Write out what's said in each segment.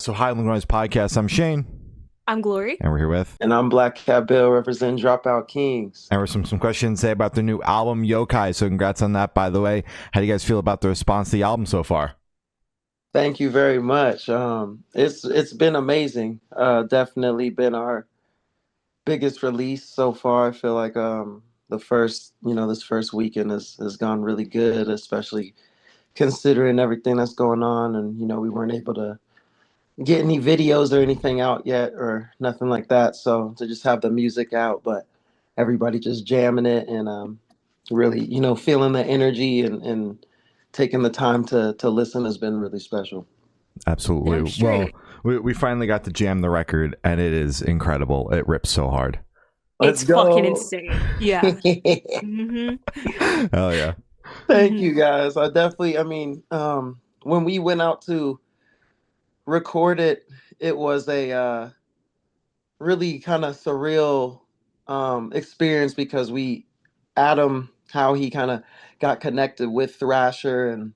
So, Highland Noise Podcast. I'm Shane, I'm Glory. and we're here with. And I'm Black Cat Bill representing Dropout Kings. And we're some questions today about their new album, Yokai. So, congrats on that, by the way. How do you guys feel about the response to the album so far? Thank you very much. It's been amazing. Definitely been our biggest release so far. I feel like this first weekend has gone really good, especially considering everything that's going on. And we weren't able to get any videos or anything out yet or nothing like that. So to just have the music out, but everybody just jamming it and really, feeling the energy and taking the time to listen has been really special. Absolutely. Damn straight. Well, we finally got to jam the record, and it is incredible. It rips so hard. Let's It's fucking go. insane. Yeah. hmm Oh, yeah. Thank you guys. When we went out to record it, it was a really kind of surreal experience because Adam, how he kind of got connected with Thrasher and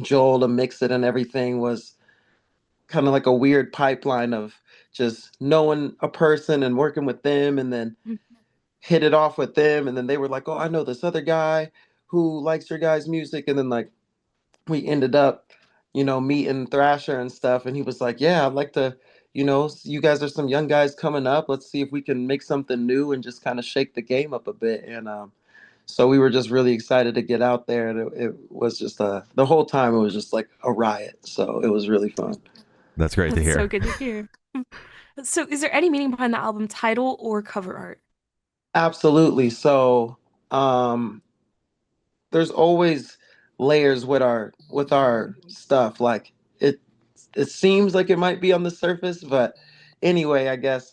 Joel to mix it and everything was kind of like a weird pipeline of just knowing a person and working with them and then hit it off with them and then they were like, oh, I know this other guy who likes your guys' music, and then like we ended up meeting Thrasher and stuff, and he was like, yeah, I'd like to, you guys are some young guys coming up, let's see if we can make something new and just kind of shake the game up a bit. And so we were just really excited to get out there, and it was just the whole time it was just like a riot, so it was really fun. That's great to That's hear. so good to hear. So, is there any meaning behind the album title or cover art? Absolutely. So there's always layers with our stuff. Like it seems like it might be on the surface, but anyway, I guess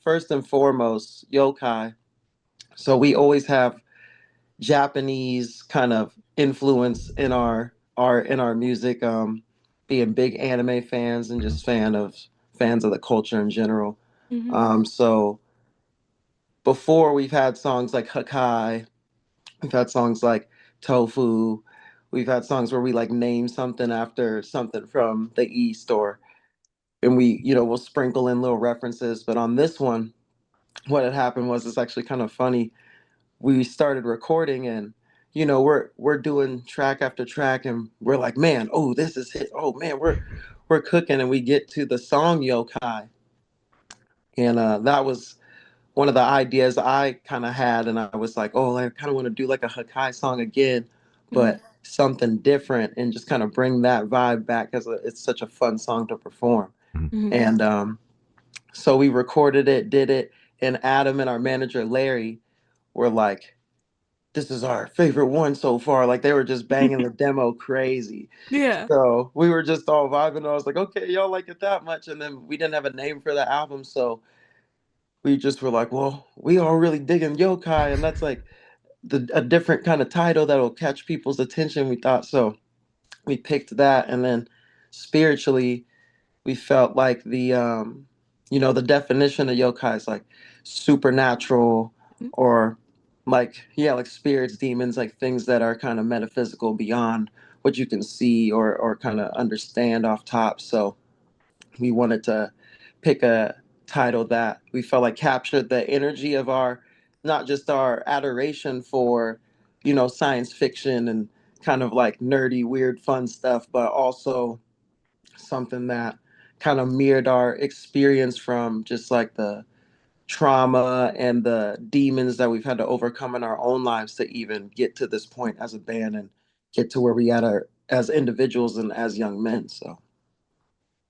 first and foremost, yokai. So we always have Japanese kind of influence in our music. Being big anime fans and just fans of the culture in general. hmm So before we've had songs like Hakai, we've had songs like Tofu, we've had songs where we like name something after something from the East, or and we'll sprinkle in little references. But on this one, what had happened was, it's actually kind of funny. We started recording and we're doing track after track and we're like, man, oh, this is hit. Oh man, we're cooking, and we get to the song Yokai. And that was one of the ideas I kind of had, and I was like, oh, I kind of want to do like a Hakai song again, hmm but something different, and just kind of bring that vibe back because it's such a fun song to perform. Mhm. hmm And so we recorded it, did it, and Adam and our manager Larry were like, "This is our favorite one so far." Like they were just banging the demo crazy. Yeah. So we were just all vibing. And I was like, "Okay, y'all like it that much?" And then we didn't have a name for the album, so we just were like, well, we all really digging yokai, and that's like a different kind of title that'll catch people's attention. We thought so. We picked that, and then spiritually, we felt like the definition of yokai is like supernatural, or like like spirits, demons, like things that are kind of metaphysical beyond what you can see or kind of understand off top. So we wanted to pick a title that we felt like captured the energy of our, not just our adoration for science fiction and kind of like nerdy weird fun stuff, but also something that kind of mirrored our experience from just like the trauma and the demons that we've had to overcome in our own lives to even get to this point as a band and get to where we are as individuals and as young men. So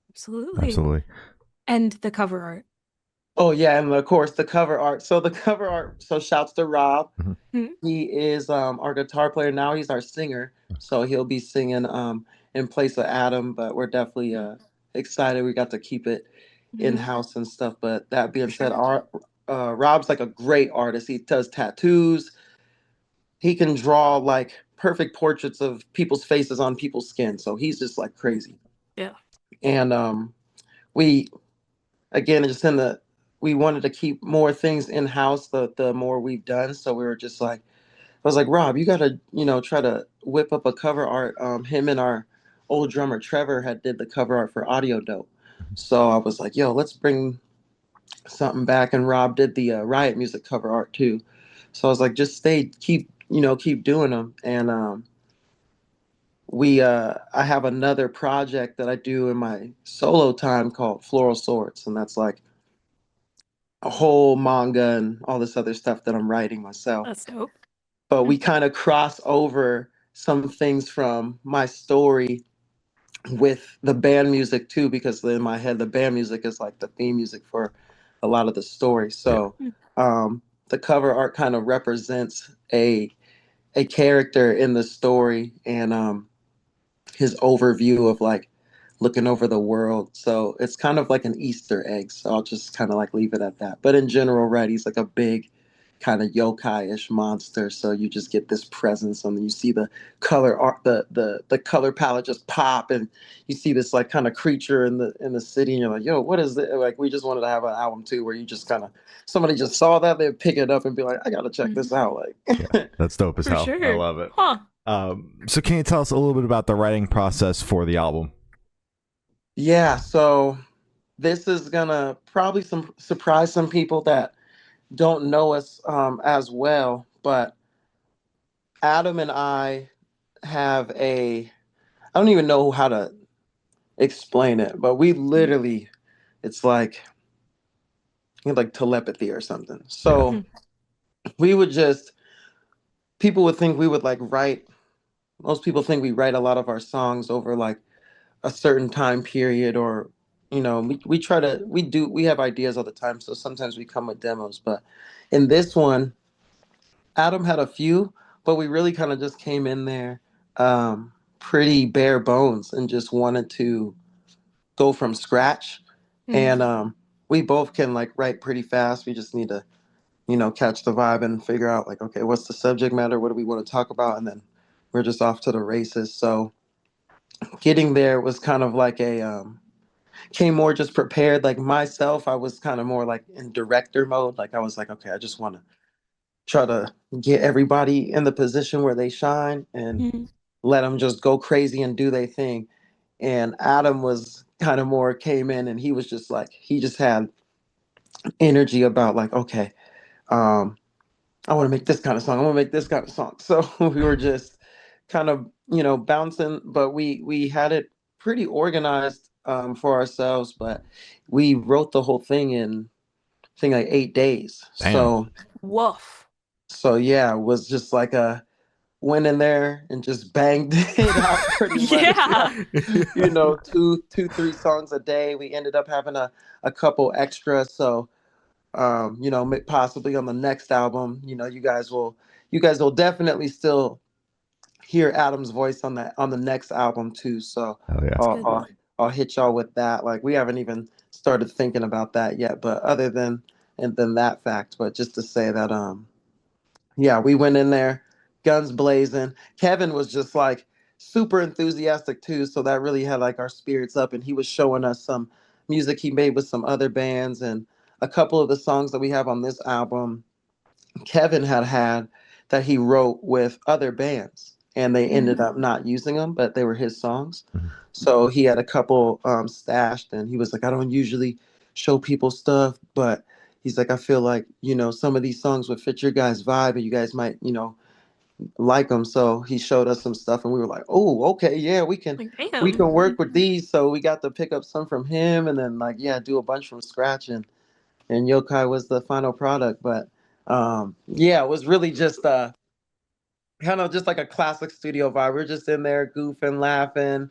Absolutely. Absolutely. And the cover art. oh yeah, and of course the cover art. So the cover art. So shouts to Rob. Mhm. Mhm. He is our guitar player now. He's our singer, so he'll be singing in place of Adam. But we're definitely excited. We got to keep it in Mhm. house and stuff. But that being For said, sure. our Rob's like a great artist. He does tattoos. He can draw like perfect portraits of people's faces on people's skin. So he's just like crazy. Yeah. And we again just in the we wanted to keep more things in house the more we've done. So we were just like, I was like, Rob, you gotta, try to whip up a cover art. Him and our old drummer Trevor had did the cover art for Audio Dope. So I was like, yo, let's bring something back. And Rob did the Riot Music cover art too. So I was like, just keep doing them. And I have another project that I do in my solo time called Floral Swords, and that's like a whole manga and all this other stuff that I'm writing myself. That's dope. But we Mhm. kind of cross over some things from my story with the band music too, because in my head the band music is like the theme music for a lot of the story. Yeah. So the cover art kind of represents a character in the story, and his overview of like looking over the world. So it's kind of like an Easter egg. So I'll just kind of like leave it at that. But in general, right, he's like a big kind of yokai-ish monster. So you just get this presence, and you see the color art, the color palette just pop, and you see this like kind of creature in the city, and you're like, yo, what is it? Like we just wanted to have an album too, where you just kind of somebody just saw that, they'd pick it up and be like, I gotta check Mhm. this out. Yeah, Like that's dope as For hell. I sure. love it. Huh. So can you tell us a little bit about the writing process for the album? yeah, so this is gonna probably surprise some people that don't know us as well, but Adam and I have I don't even know how to explain it, but we Mhm. literally, it's like telepathy or something. Yeah. So we would just, people would think we would like write, most people think we write a lot of our songs over like a certain time period, or we try to we have ideas all the time, so sometimes we come with demos. But in this one, Adam had a few, but we really kind of just came in there pretty bare bones and just wanted to go from scratch. Mhm. And we both can like write pretty fast. We just need to, catch the vibe and figure out like, okay, what's the subject matter? What do we want to talk about? And then we're just off to the races. So getting there was kind of like came more just prepared. Like myself, I was kind of more like in director mode. Like I was like, okay, I just want to try to get everybody in the position where they shine and Mhm. let them just go crazy and do their thing. And Adam was kind of more came in, and he was just like, he just had energy about like, okay, um, I want to make this kind of song. I want to make this kind of song. So we were just kind of, bouncing, but we had it pretty organized for ourselves. But we wrote the whole thing in, I think, like 8 days. Damn. Woof. So yeah, it was just like a went in there and just banged it out pretty much. Yeah. Two, 3 songs a day. We ended up having a couple extra. So, possibly on the next album, you guys will definitely still hear Adam's voice on the next album too. So Oh yeah. That's I'll, good. I'll, I'll hit y'all with that. Like we haven't even started thinking about that yet, but other than that fact, but just to say that, yeah, we went in there, guns blazing. Kevin was just like super enthusiastic too, so that really had like our spirits up. And he was showing us some music he made with some other bands, and a couple of the songs that we have on this album, Kevin had that he wrote with other bands, and they Mhm. ended up not using them, but they were his songs. Mhm. So he had a couple stashed, and he was like, I don't usually show people stuff, but he's like, I feel like some of these songs would fit your guys' vibe, and you guys might like them. So he showed us some stuff, and we were like, oh, okay, yeah, we can Like, we damn. can work with these. So we got to pick up some from him, and then like yeah, do a bunch from scratch, and Yokai was the final product. But yeah, it was really just kind of just like a classic studio vibe. We are just in there goofing, laughing.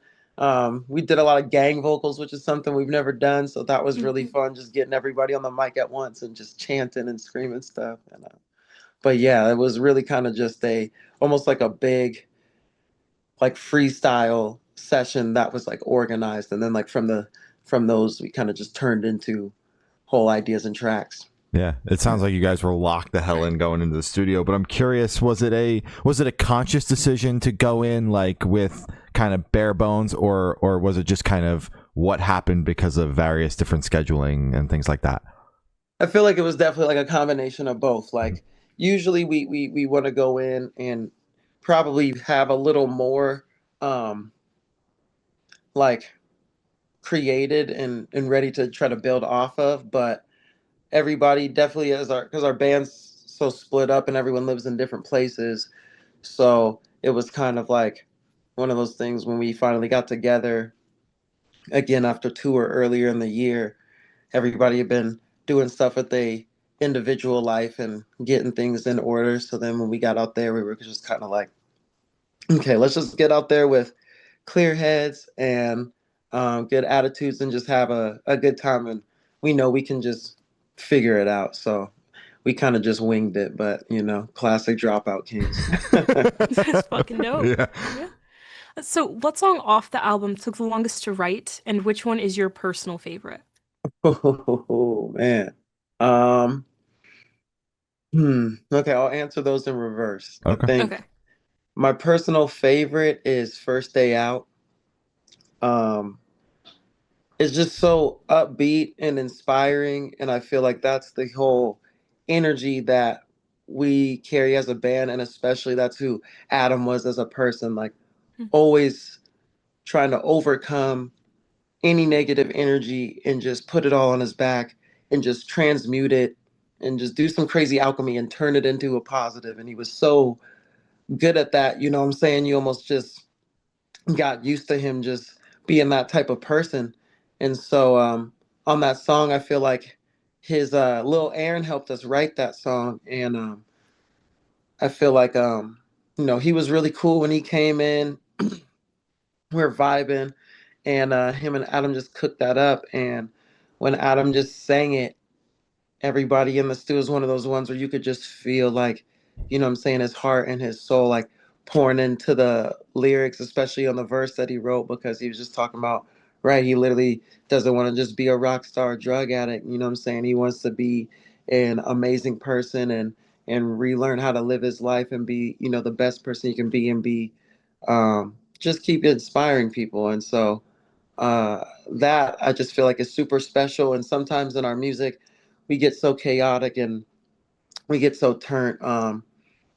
We did a lot of gang vocals, which is something we've never done, so that was Mhm. really fun. Just getting everybody on the mic at once and just chanting and screaming stuff. And but yeah, it was really kind of just a almost like a big like freestyle session that was like organized, and then like from those we kind of just turned into whole ideas and tracks. Yeah, it sounds like you guys were locked the hell in going into the studio. But I'm curious, was it a conscious decision to go in like with kind of bare bones, or was it just kind of what happened because of various different scheduling and things like that? I feel like it was definitely like a combination of both. Like usually we want to go in and probably have a little more um like created and ready to try to build off of. But everybody definitely is our because our band's so split up and everyone lives in different places. So it was kind of like one of those things when we finally got together again after tour earlier in the year. Everybody had been doing stuff with their individual life and getting things in order. So then when we got out there, we were just kind of like, okay, let's just get out there with clear heads and good attitudes and just have a good time. And we know we can just figure it out. So we kind of just winged it, but classic Dropout Kings. That's fucking dope. Yeah. Yeah. So, what song off the album took the longest to write, and which one is your personal favorite? Oh man. Um, Okay, I'll answer those in reverse. I Okay. Okay. think my personal favorite is First Day Out. Um, it's just so upbeat and inspiring, and I feel like that's the whole energy that we carry as a band, and especially that's who Adam was as a person, like always trying to overcome any negative energy and just put it all on his back and just transmute it and just do some crazy alchemy and turn it into a positive. And he was so good at that. You know what I'm saying? You almost just got used to him just being that type of person. And so on that song, I feel like his Lil Aaron helped us write that song. And I feel like, he was really cool when he came in. We were vibing, and him and Adam just cooked that up. And when Adam just sang it, everybody in the stew is one of those ones where you could just feel like, what I'm saying, his heart and his soul like pouring into the lyrics, especially on the verse that he wrote, because he was just talking about, right, he literally doesn't want to just be a rock star drug addict, you know what I'm saying? He wants to be an amazing person and relearn how to live his life and be, the best person he can be and be just keep inspiring people. And so that I just feel like is super special. And sometimes in our music, we get so chaotic and we get so turned.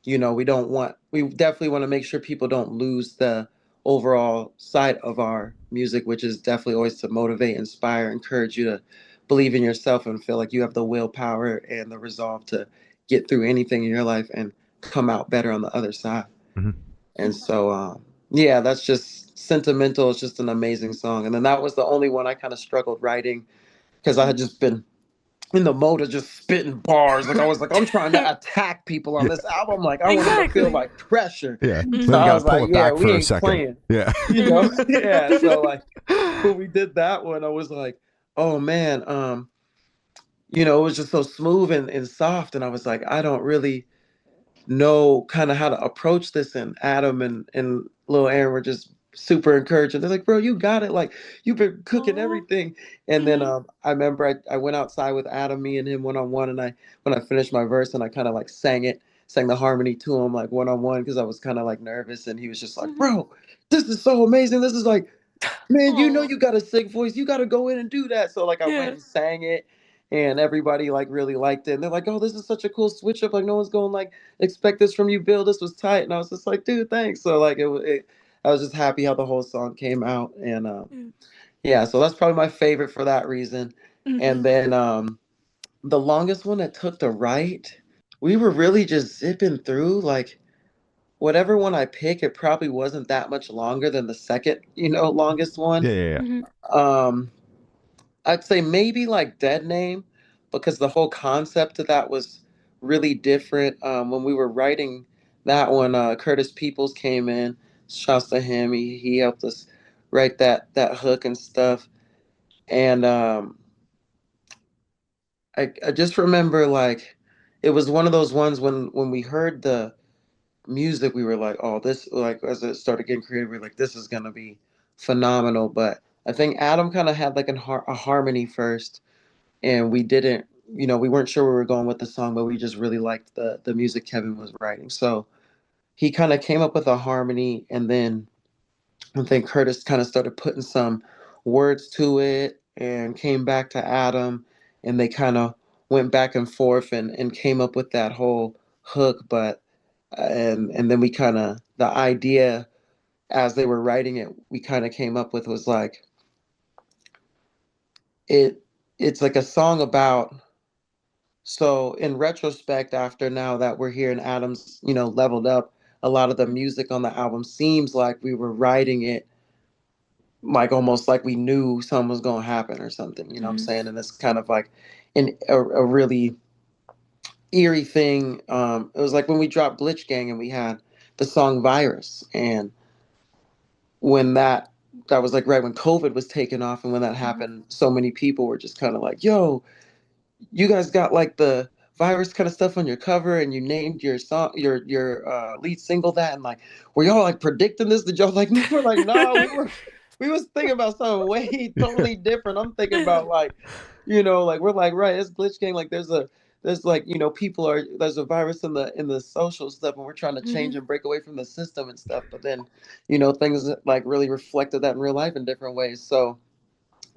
We definitely want to make sure people don't lose the overall side of our music, which is definitely always to motivate, inspire, encourage you to believe in yourself and feel like you have the willpower and the resolve to get through anything in your life and come out better on the other side. Mhm. And so, yeah, that's just sentimental. It's just an amazing song. And then that was the only one I kind of struggled writing because I had just been in the mode of just spitting bars. Like I was like, I'm trying to attack people on Yeah. this album. Like I want them to feel Exactly. like pressure. Yeah. So Then you Hmm. I got to was pull like, it yeah, back we for a ain't second. playing. Yeah. Hmm. Yeah. So like when we did that one, I was like, oh man, it was just so smooth and soft. And I was like, I don't really know kind of how to approach this. And Adam and Lil Aaron were just super encouraging. They're like, bro, you got it. Like you've been cooking Aw. everything. And then Hmm. I remember I went outside with Adam, me and him one on one, and I when I finished my verse and I kind of like sang the harmony to him like one on one because I was kind of like nervous, and he was just like, Hmm. bro, this is so amazing. This is like, man, Aw. you got a sick voice. You got to go in and do that. So like I went Yeah. and sang it, and everybody like really liked it. And they're like, oh, this is such a cool switch up. Like no one's going like expect this from you, Bill. This was tight. And I was just like, dude, thanks. So like I was just happy how the whole song came out. And yeah, so that's probably my favorite for that reason. And Hmm. then the longest one that took to write, we were really just zipping through like whatever one I pick, it probably wasn't that much longer than the second, longest one. Yeah. Yeah. Yeah. Hmm. Um, I'd say maybe like Dead Name, because the whole concept of that was really different. When we were writing that one, Curtis Peoples came in. Shouts to him. He helped us write that hook and stuff. And I just remember like it was one of those ones when we heard the music, we were like, oh, this like as it started getting creative, we were like, this is gonna be phenomenal. But I think Adam kind of had like a harmony first, and we didn't, we weren't sure where we were going with the song, but we just really liked the music Kevin was writing. So he kind of came up with a harmony, and then I think Curtis kind of started putting some words to it, and came back to Adam, and they kind of went back and forth and came up with that whole hook. But and then we kind of the idea as they were writing it, we kind of came up with was like it it's like a song about, so in retrospect, after now that we're here and Adam's, leveled up, a lot of the music on the album seems like we were writing it like almost like we knew something was going to happen or something, you know what I'm Mm-hmm. saying? And it's kind of like a really eerie thing. It was like when we dropped Glitch Gang and we had the song Virus. And when that was like right when COVID was taking off, and when that Mm-hmm. happened, so many people were just kind of like, yo, you guys got like the virus kind of stuff on your cover, and you named your song, your lead single that, and like, were y'all like predicting this? Did y'all like? We're like, no, we was thinking about something way totally different. I'm thinking about like, like we're like, right, it's Glitch Gang. Like there's like, people are, there's a virus in the social stuff, and we're trying to Mm-hmm. change and break away from the system and stuff. But then, things like really reflected that in real life in different ways. So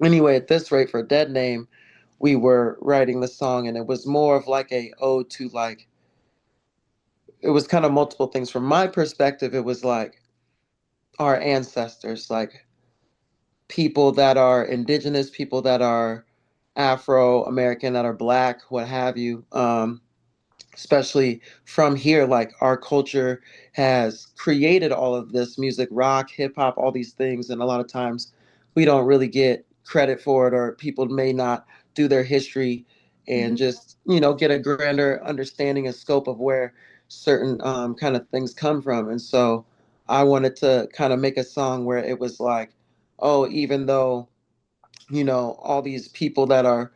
anyway, at this rate, for Dead Name, we were writing the song, and it was more of like a ode to like, it was kind of multiple things. From my perspective, it was like our ancestors, like people that are indigenous, people that are Afro American, that are black, what have you. Especially from here, like our culture has created all of this music, rock, hip hop, all these things. And a lot of times we don't really get credit for it, or people may not do their history and just, get a grander understanding and scope of where certain kind of things come from. And so I wanted to kind of make a song where it was like, oh, even though, all these people that are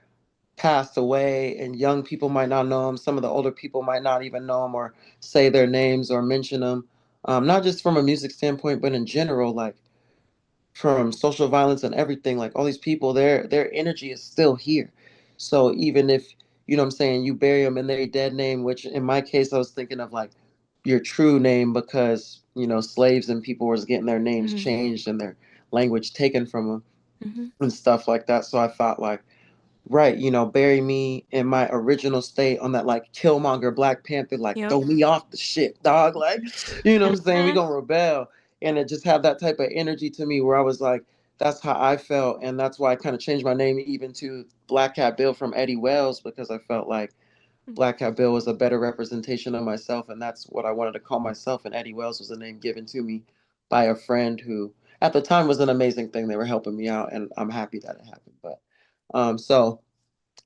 passed away and young people might not know them, some of the older people might not even know them or say their names or mention them, not just from a music standpoint but in general, like from social violence and everything, like all these people, their energy is still here. So even if, what I'm saying, you bury them in their dead name, which in my case I was thinking of like your true name, because slaves and people was getting their names Mm-hmm. changed and their language taken from them Mm-hmm. and stuff like that. So I thought like, right, bury me in my original state on that like Killmonger Black Panther, like Yep. throw me off the ship, dog. Like, what I'm saying? We gonna rebel. And it just had that type of energy to me where I was like, that's how I felt. And that's why I kind of changed my name even to Black Cat Bill from Eddie Wells, because I felt like Black Cat Bill was a better representation of myself. And that's what I wanted to call myself. And Eddie Wells was a name given to me by a friend who at the time was an amazing thing. They were helping me out, and I'm happy that it happened. But so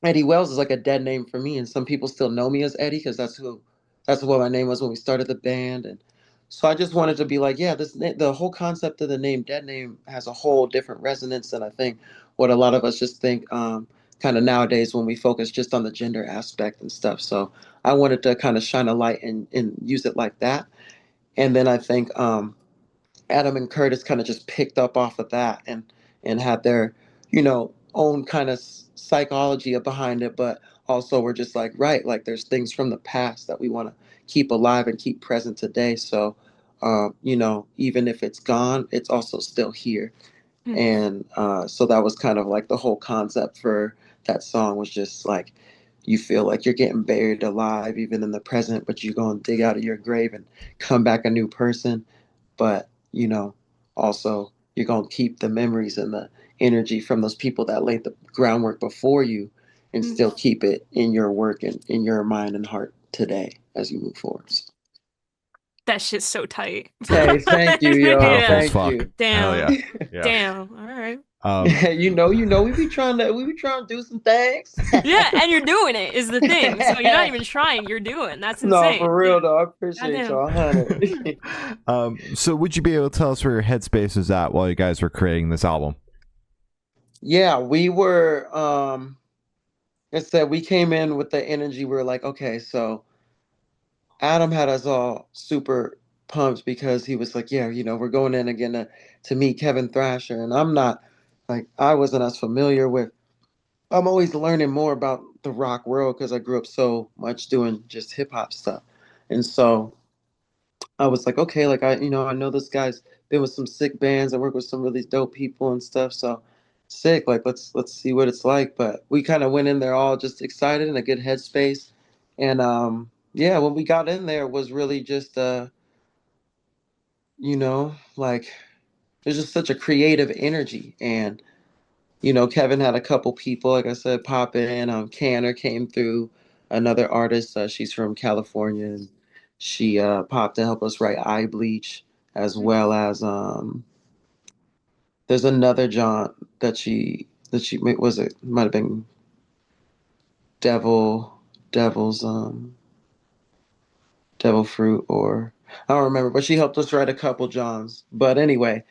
Eddie Wells is like a dead name for me, and some people still know me as Eddie because that's what my name was when we started the band. And so I just wanted to be like, yeah, the whole concept of the name Dead Name has a whole different resonance than I think what a lot of us just think, kind of nowadays when we focus just on the gender aspect and stuff. So I wanted to kind of shine a light and use it like that. And then I think Adam and Curtis kind of just picked up off of that and had their, own kind of psychology behind it, but also we're just like, right, like there's things from the past that we want to keep alive and keep present today. So, even if it's gone, it's also still here. Mm-hmm. And so that was kind of like the whole concept for that song, was just like, you feel like you're getting buried alive even in the present, but you go and dig out of your grave and come back a new person. But also you're going to keep the memories and the energy from those people that laid the groundwork before you, and still keep it in your work and in your mind and heart today as you move forward. That shit's so tight. Hey, thank you, yo, Powerful Yeah. as thank fuck. you. Hell Damn. yeah. Yeah. Damn. All right. Um, We be trying to do some things. Yeah, and you're doing it is the thing. So you're not even trying, you're doing. That's No, insane. for real though. I appreciate Goddamn. y'all, 100. so would you be able to tell us where your headspace was at while you guys were creating this album? Yeah, we were. I said we came in with the energy. We were like, okay, so Adam had us all super pumped because he was like, yeah, we're going in again to meet Kevin Thrasher, and I'm not like, I wasn't as familiar with. I'm always learning more about the rock world because I grew up so much doing just hip hop stuff, and so I was like, okay, like I know this guy's been with some sick bands and worked with some really dope people and stuff. So sick, like let's see what it's like. But we kind of went in there all just excited in a good headspace, and yeah, when we got in there, it was really just like there's just such a creative energy, and Kevin had a couple people, like I said, pop in. Canner came through, another artist. She's from California, and she popped to help us write Eye Bleach, as well as there's another John that she was it might have been Devil's Devil Fruit, or I don't remember, but she helped us write a couple Johns. But anyway,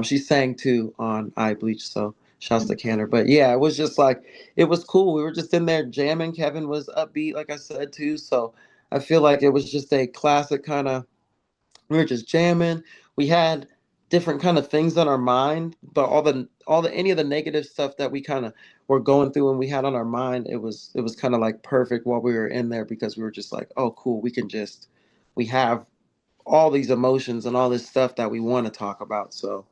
she sang too on Eye Bleach, so shouts to Canner. But yeah, it was just like it was cool. We were just in there jamming. Kevin was upbeat, like I said too. So I feel like it was just a classic kind of. We were just jamming. We had different kind of things on our mind, but all the any of the negative stuff that we kind of were going through and we had on our mind, it was kind of like perfect while we were in there, because we were just like, oh cool, we have all these emotions and all this stuff that we want to talk about. So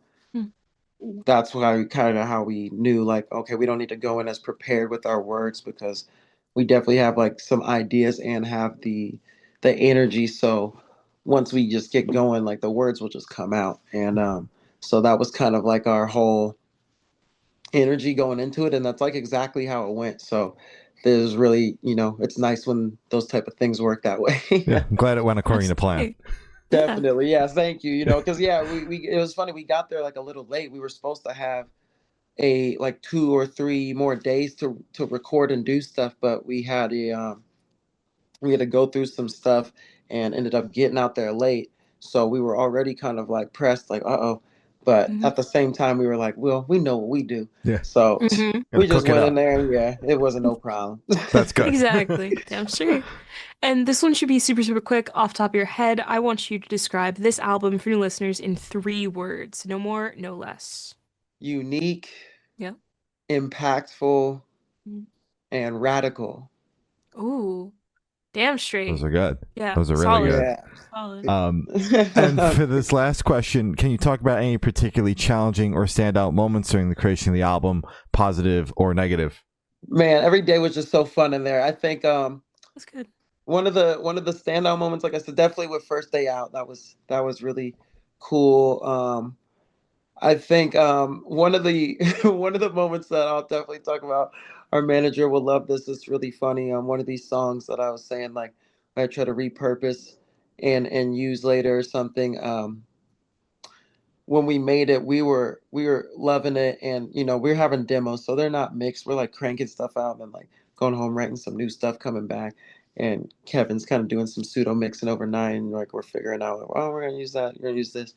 that's why kind of how we knew, like, okay, we don't need to go in as prepared with our words, because we definitely have like some ideas and have the energy. So once we just get going, like the words will just come out. And so that was kind of like our whole energy going into it, and that's like exactly how it went. So there's really, it's nice when those type of things work that way. Yeah, I'm glad it went according That's to plan. great. Yeah. Definitely. Yes, thank you. Because yeah, we it was funny, we got there like a little late. We were supposed to have a like 2 or 3 more days to record and do stuff, but we had to go through some stuff and ended up getting out there late. So we were already kind of like pressed, like, uh-oh. But Hmm. at the same time, we were like, well, we know what we do. Yeah, So Hmm. gotta we just cook it went in up. there, and yeah, it wasn't no problem. That's good. Exactly. Damn straight. And this one should be super, super quick off the top of your head. I want you to describe this album for new listeners in 3 words. No more, no less. Unique, Yeah. impactful, and radical. Ooh, damn Those straight. are good. Yeah. Those are really Solid. good. Yeah. Solid. And for this last question, can you talk about any particularly challenging or standout moments during the creation of the album, positive or negative? Man, every day was just so fun in there. I think That's good. one of the standout moments, like I said, definitely with First Day Out. That was really cool. I think one of the one of the moments that I'll definitely talk about. Our manager will love this. It's really funny. One of these songs that I was saying, like, I try to repurpose and use later or something. When we made it, we were loving it, and we are having demos, so they're not mixed. We're like cranking stuff out and like going home writing some new stuff coming back. And Kevin's kind of doing some pseudo mixing overnight, and like we're figuring out, like, oh, we're gonna use that, we're gonna use this,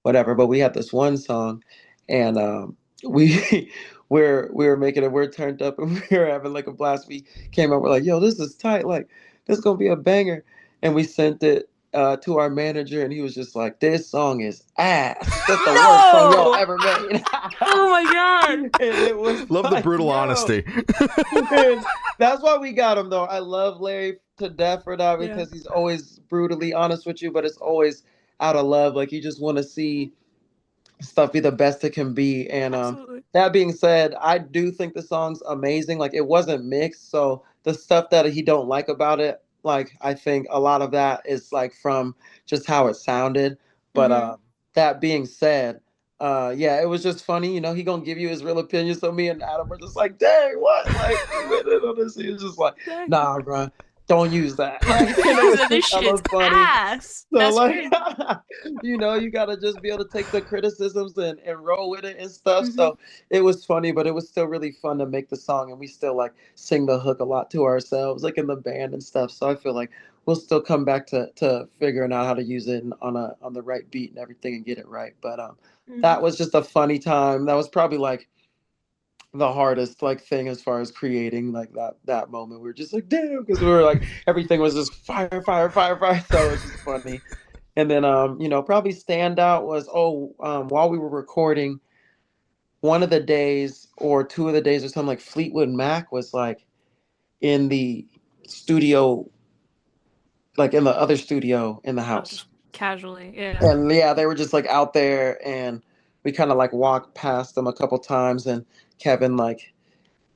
whatever. But we had this one song, and we we were making it. We're turned up, and we were having like a blast. We came up, we're like, "Yo, this is tight! Like, this is gonna be a banger!" And we sent it to our manager, and he was just like, "This song is ass. That's the worst song y'all No! ever made." Oh my God. And it was Love the like, brutal yo, honesty. and that's why we got him, though. I love Larry to death for that, Yeah. because he's always brutally honest with you, but it's always out of love. Like, you just want to see stuff be the best it can be. And Absolutely. that being said, I do think the song's amazing. Like, it wasn't mixed, so the stuff that he don't like about it, like, I think a lot of that is like from just how it sounded. But Hmm. that being said, yeah, it was just funny. He gonna give you his real opinion. So me and Adam were just like, dang, what? Like, you went in on this. He was just like, Exactly. nah, bro, don't use that. Like, and it He was said, this just shit's hella funny. ass. So That's like, crazy. you gotta just be able to take the criticisms and roll with it and stuff. Hmm. So it was funny, but it was still really fun to make the song, and we still like sing the hook a lot to ourselves, like in the band and stuff. So I feel like we'll still come back to figuring out how to use it on the right beat and everything and get it right. But Hmm. that was just a funny time. That was probably like the hardest like thing as far as creating like that moment. We were just like, damn, because we were like, everything was just fire, fire, fire, fire. So it was just funny. And then probably standout was, while we were recording, one of the days or 2 of the days or something, like Fleetwood Mac was like in the studio, like in the other studio in the Oh, house. just casually. Yeah. And yeah, they were just like out there, and we kind of like walked past them a couple times, and Kevin like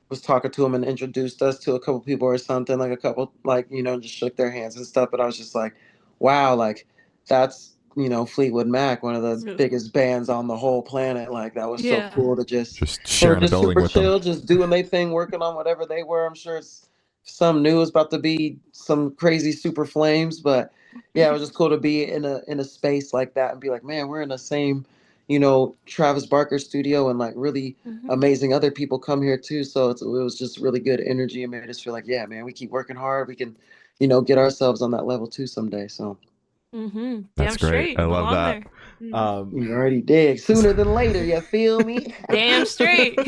was talking to him and introduced us to a couple people or something, like a couple, like, just shook their hands and stuff. But I was just like, wow, like that's Fleetwood Mac, one of the Yeah. biggest bands on the whole planet. Like that was so Yeah. cool to just Just they were sharing a just building super with them. chill, just doing their thing, working on whatever they were. I'm sure it's some new is about to be some crazy super flames, but yeah, it was just cool to be in a space like that and be like, man, we're in the same, Travis Barker studio, and like really Mhm. amazing other people come here too. So it was just really good energy and made us feel like, yeah, man, we keep working hard. We can, get ourselves on that level too someday. So Mhm. That's Damn great. straight. I You love belong that. there. Mhm. Um, you already did sooner than later. You feel me? Damn straight.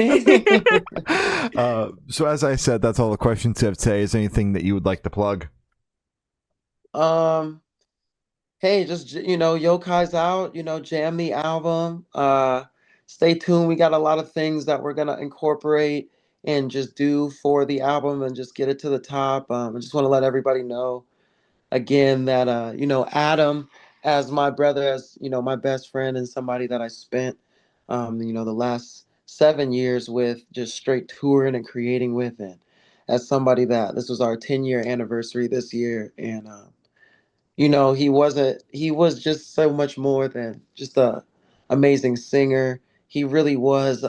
so as I said, that's all the questions I have today. Is there anything that you would like to plug? um, hey, just Yokai's out. Jam the album. Stay tuned. We got a lot of things that we're gonna incorporate and just do for the album and just get it to the top. I just want to let everybody know again that Adam, as my brother, as my best friend and somebody that I spent the last 7 years with, just straight touring and creating with, and as somebody that this was our 10-year anniversary this year. And he was just so much more than just a amazing singer. He really was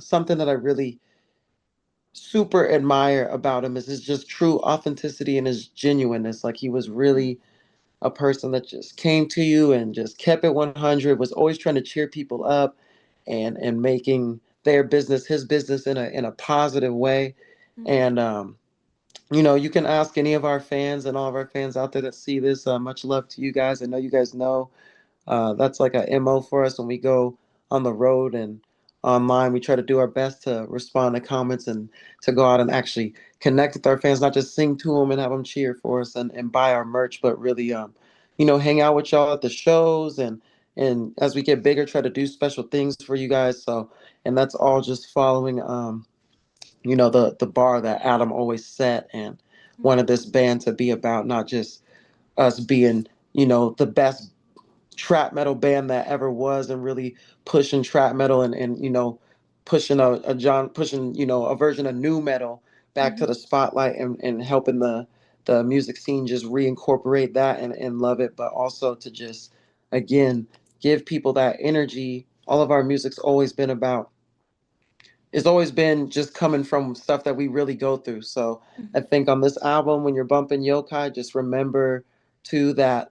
something that I really super admire about him is his just true authenticity and his genuineness. Like he was really a person that just came to you and just kept it 100, was always trying to cheer people up and making their business his business in a positive way. Mhm. And you can ask any of our fans and all of our fans out there that see this. Much love to you guys. I know you guys know that's like a MO for us when we go on the road and online. We try to do our best to respond to comments and to go out and actually connect with our fans, not just sing to them and have them cheer for us and buy our merch, but really, hang out with y'all at the shows and as we get bigger, try to do special things for you guys. So, and that's all just following, the bar that Adam always set and wanted this band to be about, not just us being, the best trap metal band that ever was and really pushing trap metal and pushing pushing a version of new metal back to Mhm. the spotlight and helping the music scene just reincorporate that and love it, but also to just again give people that energy. All of our music's always been about it's always been just coming from stuff that we really go through. So I Mhm. think on this album, when you're bumping Yokai, just remember too that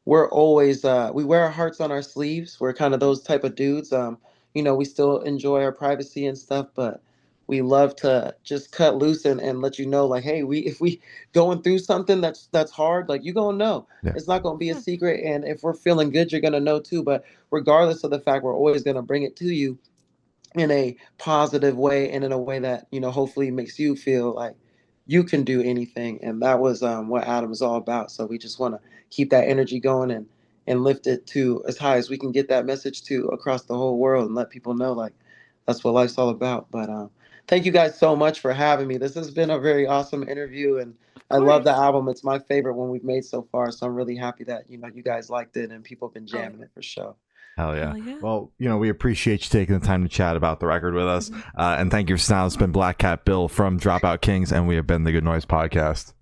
we're always we wear our hearts on our sleeves. We're kind of those type of dudes. We still enjoy our privacy and stuff, but we love to just cut loose and let you know, like, hey, we if we going through something that's hard, like you gonna know. Yeah. It's not gonna be a Yeah. secret, and if we're feeling good, you're gonna know too. But regardless of the fact, we're always gonna bring it to you in a positive way and in a way that hopefully makes you feel like you can do anything. And that was what Adam is all about. So we just want to keep that energy going and lift it to as high as we can get that message to across the whole world and let people know like that's what life's all about. But thank you guys so much for having me. This has been a very awesome interview, and Of I love the course. album. It's my favorite one we've made so far, so I'm really happy that you guys liked it and people have been Oh, jamming it for sure. Hell yeah. hell yeah. Well, we appreciate you taking the time to chat about the record with us. Mhm. And thank you for now. It's been Black Cat Bill from Dropout Kings, and we have been the Good Noise Podcast.